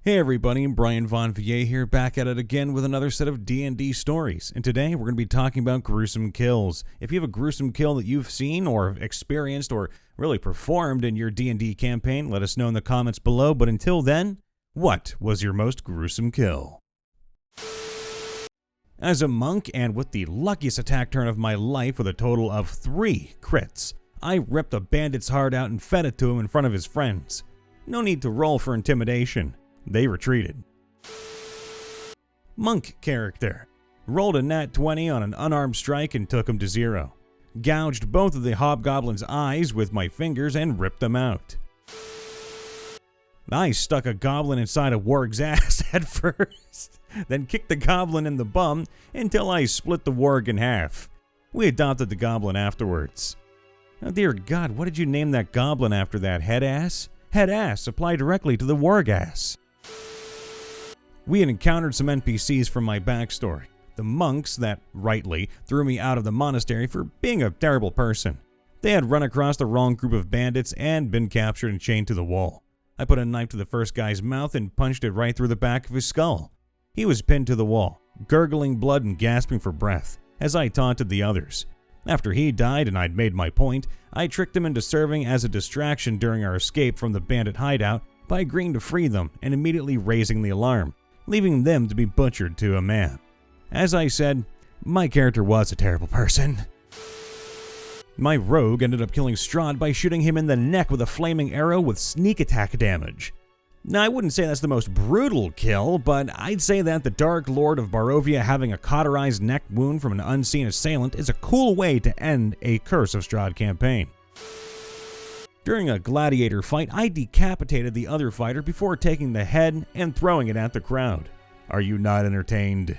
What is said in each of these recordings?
Hey everybody, Brian Von Vier here, back at it again with another set of D&D stories. And today we're going to be talking about gruesome kills. If you have a gruesome kill that you've seen or experienced or really performed in your D&D campaign, let us know in the comments below. But until then, what was your most gruesome kill? As a monk, and with the luckiest attack turn of my life with a total of 3 crits, I ripped a bandit's heart out and fed it to him in front of his friends. No need to roll for intimidation. They retreated. Monk character. Rolled a nat 20 on an unarmed strike and took him to 0. Gouged both of the hobgoblin's eyes with my fingers and ripped them out. I stuck a goblin inside a warg's ass at first, then kicked the goblin in the bum until I split the warg in half. We adopted the goblin afterwards. Oh dear God, what did you name that goblin after that? Head ass? Head ass apply directly to the warg ass. We had encountered some NPCs from my backstory. The monks that, rightly, threw me out of the monastery for being a terrible person. They had run across the wrong group of bandits and been captured and chained to the wall. I put a knife to the first guy's mouth and punched it right through the back of his skull. He was pinned to the wall, gurgling blood and gasping for breath, as I taunted the others. After he died and I'd made my point, I tricked him into serving as a distraction during our escape from the bandit hideout by agreeing to free them and immediately raising the alarm, leaving them to be butchered to a man. As I said, my character was a terrible person. My rogue ended up killing Strahd by shooting him in the neck with a flaming arrow with sneak attack damage. Now, I wouldn't say that's the most brutal kill, but I'd say that the Dark Lord of Barovia having a cauterized neck wound from an unseen assailant is a cool way to end a Curse of Strahd campaign. During a Gladiator fight, I decapitated the other fighter before taking the head and throwing it at the crowd. Are you not entertained?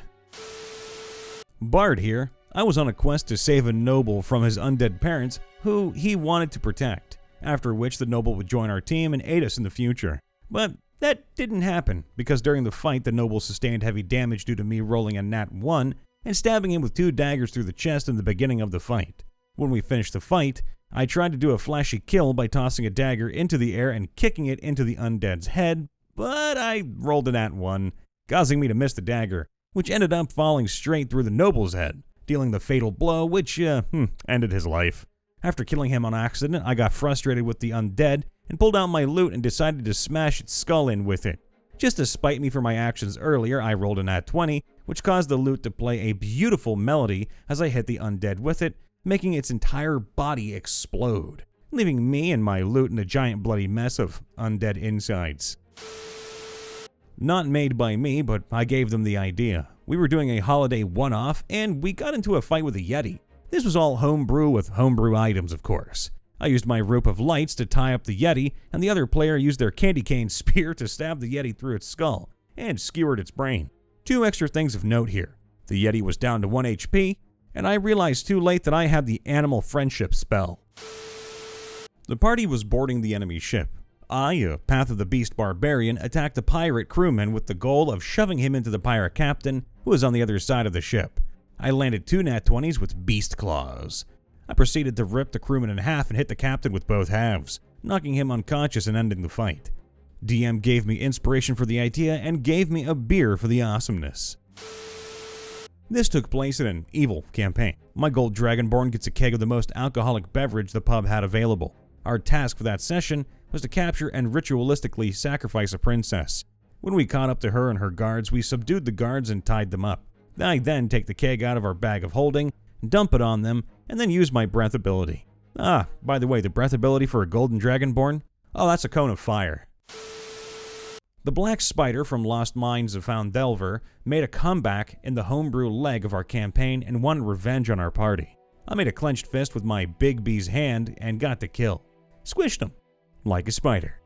Bard here. I was on a quest to save a noble from his undead parents, who he wanted to protect, after which the noble would join our team and aid us in the future. But that didn't happen, because during the fight the noble sustained heavy damage due to me rolling a nat 1 and stabbing him with 2 daggers through the chest in the beginning of the fight. When we finished the fight, I tried to do a flashy kill by tossing a dagger into the air and kicking it into the undead's head, but I rolled a nat 1, causing me to miss the dagger, which ended up falling straight through the noble's head, dealing the fatal blow which ended his life. After killing him on accident, I got frustrated with the undead and pulled out my loot and decided to smash its skull in with it. Just to spite me for my actions earlier, I rolled a nat 20, which caused the loot to play a beautiful melody as I hit the undead with it, making its entire body explode, leaving me and my loot in a giant bloody mess of undead insides. Not made by me, but I gave them the idea. We were doing a holiday one-off, and we got into a fight with a yeti. This was all homebrew with homebrew items, of course. I used my rope of lights to tie up the yeti, and the other player used their candy cane spear to stab the yeti through its skull and skewered its brain. 2 extra things of note here. The yeti was down to 1 HP, and I realized too late that I had the animal friendship spell. The party was boarding the enemy ship. I, a Path of the Beast Barbarian, attacked the pirate crewman with the goal of shoving him into the pirate captain, who was on the other side of the ship. I landed 2 nat 20s with beast claws. I proceeded to rip the crewman in half and hit the captain with both halves, knocking him unconscious and ending the fight. DM gave me inspiration for the idea and gave me a beer for the awesomeness. This took place in an evil campaign. My gold Dragonborn gets a keg of the most alcoholic beverage the pub had available. Our task for that session was to capture and ritualistically sacrifice a princess. When we caught up to her and her guards, we subdued the guards and tied them up. I then take the keg out of our bag of holding, dump it on them, and then use my breath ability. Ah, by the way, the breath ability for a golden Dragonborn? Oh, that's a cone of fire. The Black Spider from Lost Mines of Found Delver made a comeback in the homebrew leg of our campaign and won revenge on our party. I made a clenched fist with my Bigby's hand and got the kill. Squished him, like a spider.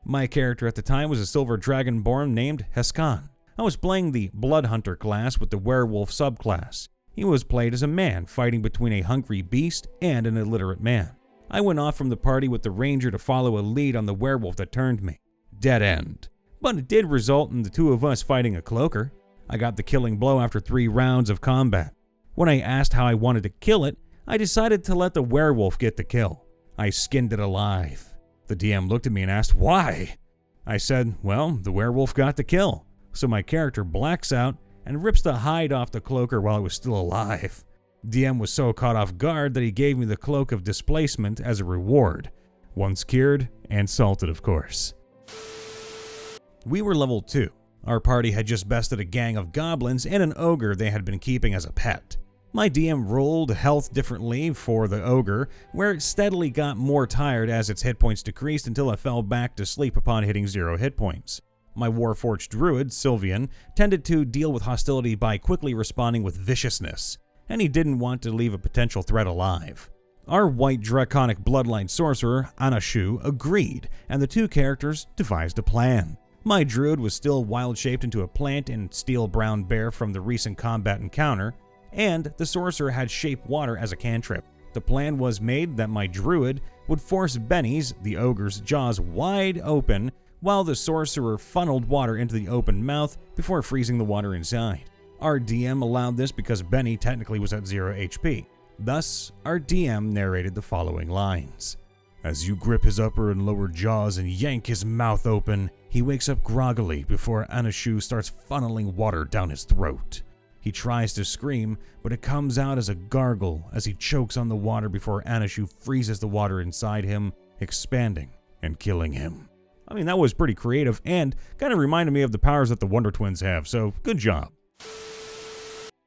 My character at the time was a silver Dragonborn named Heskan. I was playing the Blood Hunter class with the Werewolf subclass. He was played as a man fighting between a hungry beast and an illiterate man. I went off from the party with the ranger to follow a lead on the werewolf that turned me. Dead end. But it did result in the 2 of us fighting a cloaker. I got the killing blow after 3 rounds of combat. When I asked how I wanted to kill it, I decided to let the werewolf get the kill. I skinned it alive. The DM looked at me and asked, "Why?" I said, well, the werewolf got the kill. So my character blacks out and rips the hide off the cloaker while it was still alive. DM was so caught off guard that he gave me the cloak of displacement as a reward. Once cured and salted, of course. We were level 2. Our party had just bested a gang of goblins and an ogre they had been keeping as a pet. My DM rolled health differently for the ogre, where it steadily got more tired as its hit points decreased until it fell back to sleep upon hitting 0 hit points. My Warforged druid, Sylvian, tended to deal with hostility by quickly responding with viciousness, and he didn't want to leave a potential threat alive. Our white draconic bloodline sorcerer, Anashu, agreed, and the two characters devised a plan. My druid was still wild-shaped into a plant and steel-brown bear from the recent combat encounter, and the sorcerer had shape water as a cantrip. The plan was made that my druid would force Benny's, the ogre's, jaws wide open while the sorcerer funneled water into the open mouth before freezing the water inside. Our DM allowed this because Benny technically was at 0 HP. Thus, our DM narrated the following lines. As you grip his upper and lower jaws and yank his mouth open, he wakes up groggily before Anashu starts funneling water down his throat. He tries to scream, but it comes out as a gargle as he chokes on the water before Anashu freezes the water inside him, expanding and killing him. I mean, that was pretty creative and kind of reminded me of the powers that the Wonder Twins have, so good job.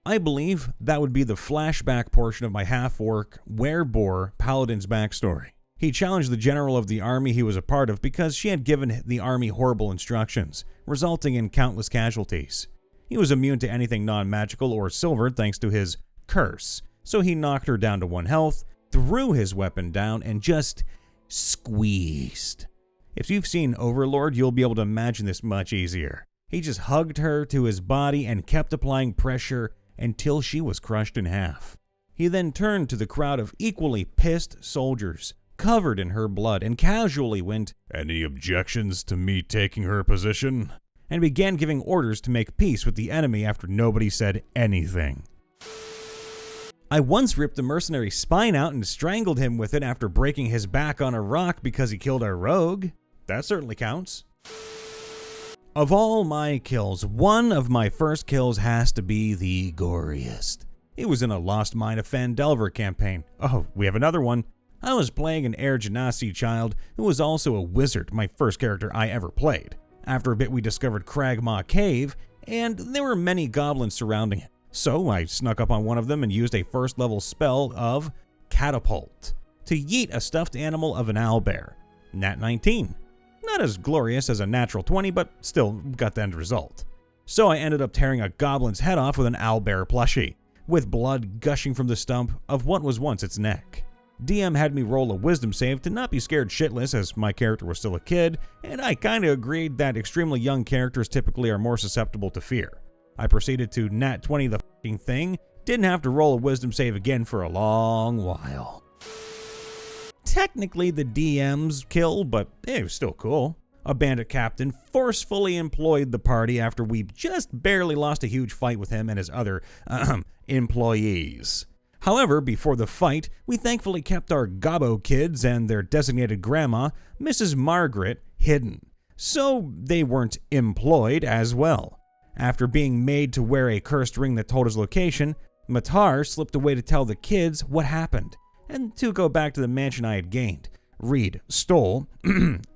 I believe that would be the flashback portion of my half-orc, were-boar paladin's backstory. He challenged the general of the army he was a part of because she had given the army horrible instructions, resulting in countless casualties. He was immune to anything non-magical or silver thanks to his curse, so he knocked her down to 1 health, threw his weapon down, and just squeezed. If you've seen Overlord, you'll be able to imagine this much easier. He just hugged her to his body and kept applying pressure until she was crushed in half. He then turned to the crowd of equally pissed soldiers, covered in her blood, and casually went, "Any objections to me taking her position?" and began giving orders to make peace with the enemy after nobody said anything. I once ripped a mercenary's spine out and strangled him with it after breaking his back on a rock because he killed our rogue. That certainly counts. Of all my kills, one of my first kills has to be the goriest. It was in a Lost Mine of Phandelver campaign. Oh, we have another one. I was playing an Air Genasi child who was also a wizard, my first character I ever played. After a bit we discovered Cragmaw Cave, and there were many goblins surrounding it. So I snuck up on one of them and used a first level spell of catapult to yeet a stuffed animal of an owlbear. Nat 19. Not as glorious as a natural 20, but still got the end result. So I ended up tearing a goblin's head off with an owlbear plushie, with blood gushing from the stump of what was once its neck. DM had me roll a wisdom save to not be scared shitless as my character was still a kid, and I kinda agreed that extremely young characters typically are more susceptible to fear. I proceeded to nat 20 the f***ing thing, didn't have to roll a wisdom save again for a long while. Technically the DM's kill, but it was still cool. A bandit captain forcefully employed the party after we just barely lost a huge fight with him and his other employees. However, before the fight, we thankfully kept our gobbo kids and their designated grandma, Mrs. Margaret, hidden, so they weren't employed as well. After being made to wear a cursed ring that told his location, Matar slipped away to tell the kids what happened, and to go back to the mansion I had gained, stole,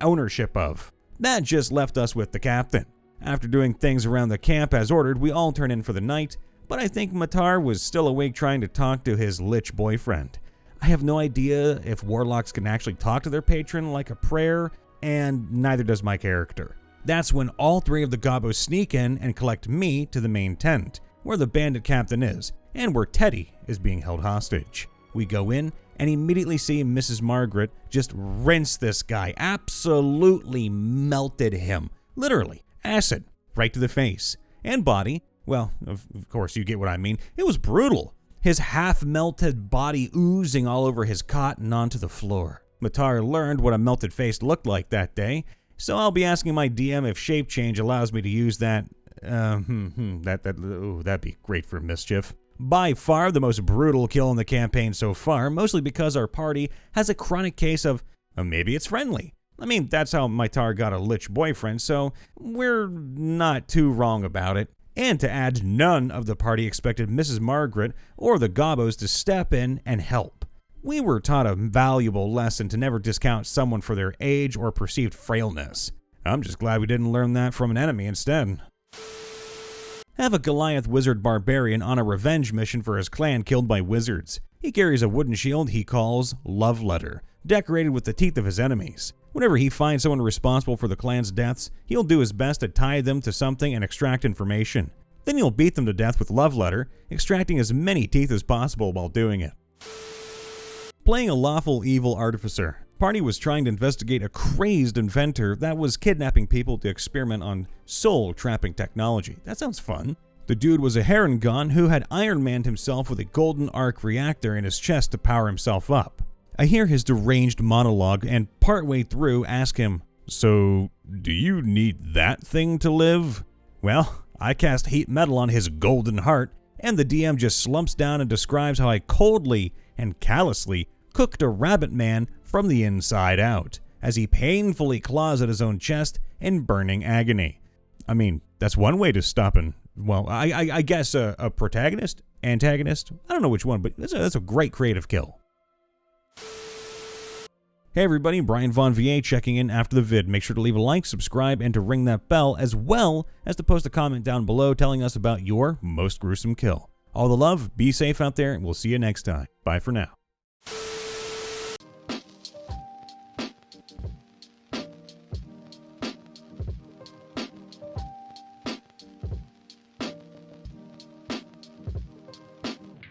ownership of. That just left us with the captain. After doing things around the camp as ordered, we all turned in for the night, but I think Matar was still awake trying to talk to his lich boyfriend. I have no idea if warlocks can actually talk to their patron like a prayer, and neither does my character. That's when all 3 of the gobbos sneak in and collect me to the main tent, where the bandit captain is, and where Teddy is being held hostage. We go in and immediately see Mrs. Margaret just rinse this guy, absolutely melted him. Literally, acid, right to the face and body. Well, of course, you get what I mean. It was brutal. His half-melted body oozing all over his cot and onto the floor. Matar learned what a melted face looked like that day, so I'll be asking my DM if shape change allows me to use that. That'd be great for mischief. By far the most brutal kill in the campaign so far, mostly because our party has a chronic case of, maybe it's friendly, I mean, that's how my tar got a lich boyfriend, so we're not too wrong about it. And to add, none of the party expected Mrs. Margaret or the Gobbos to step in and help. We were taught a valuable lesson to never discount someone for their age or perceived frailness. I'm just glad we didn't learn that from an enemy instead. Have a Goliath wizard barbarian on a revenge mission for his clan killed by wizards. He carries a wooden shield he calls Love Letter, decorated with the teeth of his enemies. Whenever he finds someone responsible for the clan's deaths, he'll do his best to tie them to something and extract information. Then he'll beat them to death with Love Letter, extracting as many teeth as possible while doing it. Playing a lawful evil artificer. Party was trying to investigate a crazed inventor that was kidnapping people to experiment on soul-trapping technology. That sounds fun. The dude was a Heron who had Iron Manned himself with a golden arc reactor in his chest to power himself up. I hear his deranged monologue and partway through ask him, "So, do you need that thing to live?" Well, I cast heat metal on his golden heart, and the DM just slumps down and describes how I coldly and callously cooked a rabbit man from the inside out, as he painfully claws at his own chest in burning agony. I mean, that's one way to stop I guess a protagonist? Antagonist? I don't know which one, but that's a great creative kill. Hey everybody, Brian Von VA checking in after the vid. Make sure to leave a like, subscribe, and to ring that bell, as well as to post a comment down below telling us about your most gruesome kill. All the love, be safe out there, and we'll see you next time. Bye for now.